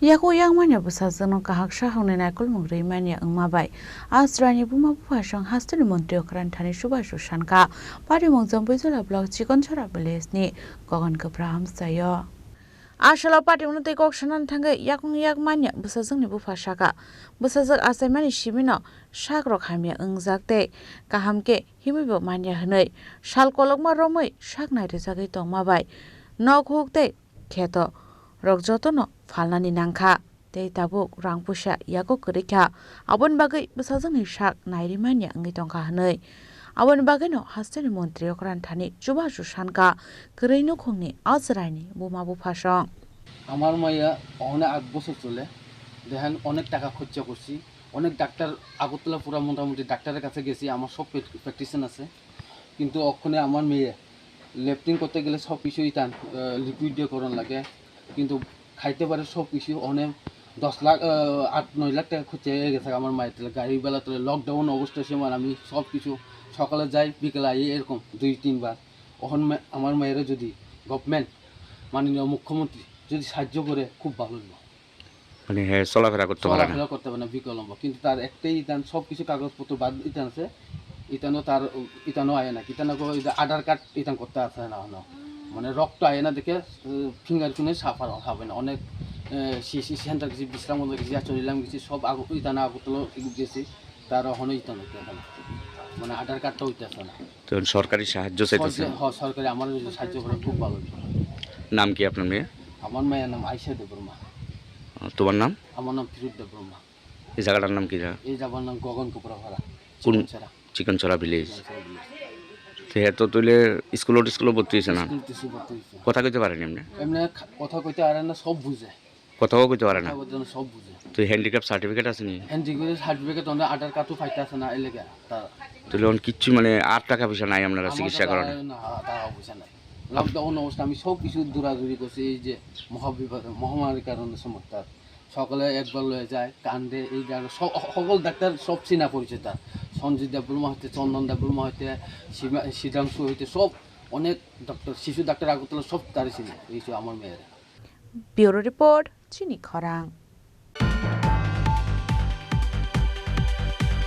Yaku yang manya busazano kahak shahone nakul mungri manya ngmabai. Asrani buma bupashang hastani montrio krantani shubashu shanka. Pari mongzam buizula blog chikon chora belesni. Gogan kebraham sayo. Ashala pati unute kok shanan thanga yakung yak manya busazangni bufashaka. Busazak asaimani shimino shakrok hamya ngjakte. Kahamke himibo manya hanai. Shal kolokma romai shaknai rezagi tongmabai. Nok hukte kheto. Rokjotono falnani nangkha tei tabuk rangpusa yago korikha abon bagai busajangni shak nairimanya ngi tongkha hanai abon bagai no hastani montri okranthani chubashu shanka koreino khongni azraini buma bufasang আমার মাইয়া অনেক 8 বছর চলে দেখেন অনেক টাকা খরচা করছি অনেক ডাক্তার আগরতলা পুরা মোটামুটি ডাক্তারের কাছে গেছি আমার সব প্র্যাকটিশন আছে কিন্তু ওখানে আমার মেয়ে লেফটিং করতে গেলে সব কিছুই টান লিকুইড দিয়ে করন লাগে কিন্তু খাইতে পারে সব কিছু অনেক 10 লাখ 8-9 লাখ টাকা খরচা হয়ে গেছে আমার মায়ের গাড়ি বেলা তো লকডাউন অবস্থায় সময় আমি সব কিছু সকালে যাই বিকেলে আই এরকম 2-3 বার এখন আমার মায়ের যদি গভর্নমেন্ট মাননীয় মুখ্যমন্ত্রী যদি সাহায্য করে খুব ভালো হবে মানে চলাফেরা করতে পারে না বিকলম্ব কিন্তু তার একটাই ইতান সব কিছু কাগজপত্র বাদ ইতান আছে ইতানো তার ইতানো আয় না ইতানো আধার কার্ড ইতান করতে আসে না মানে রক্ত আয় না দেখে ফিঙ্গারপ্রিন্টে সাফার হবে না অনেক সিসি সেন্টার গেছি বিশ্রাম গেছি চলিলাম গেছি সব ইতানো আগরতলা গেছি তার এখনো ইতানো মানে আধার কার্ডটা হইতে আসে না তো সরকারি সাহায্য চাইতেছে সরকারি আমার সাহায্য করে খুব ভালো নাম কি আপনার মেয়ে আমার মায়ের নাম আয়শা দেববর্মা তোমার নাম আমার নাম ফিরোজ দেববর্মা এই জায়গাটার নাম কি এই জায়গার নাম গগন কোপরাপাড়া কোন চিকনছড়া ভিলেজ তো তুলে স্কুল ভর্তি হয়েছে না কথা কইতে পারেন এমনি কথা কইতে পারে না সব বুঝে কথাও কইতে পারে না সব বুঝে তো হ্যান্ডিক্যাপ সার্টিফিকেট আছে নি হ্যান্ডিক্যাপ সার্টিফিকেট অনেক আধার কার্ডও ফাইতে আছে না এলাকা তাহলে কিচ্ছু মানে আর টাকা পয়সা নাই আপনারা চিকিৎসা করেন না টাকা পয়সা নাই লকডাউন অবস্থা আমি সব কিছু দৌড়াদৌড়ি করছি এই যে মহামারীর কারণে সমস্যা সকালে একবার লয়ে যায় কান্দে এই সকল ডাক্তার সব চিনা পরিচয় তার সঞ্জিত দেববর্মা হইতে চন্দন দেববর্মা হইতে সিদ্ধাংশু হইতে সব অনেক ডক্টর শিশু ডাক্তার আগরতলা সব তারই চিনে এই আমার মেয়েরা ব্যুরো রিপোর্ট চিনি খরাং।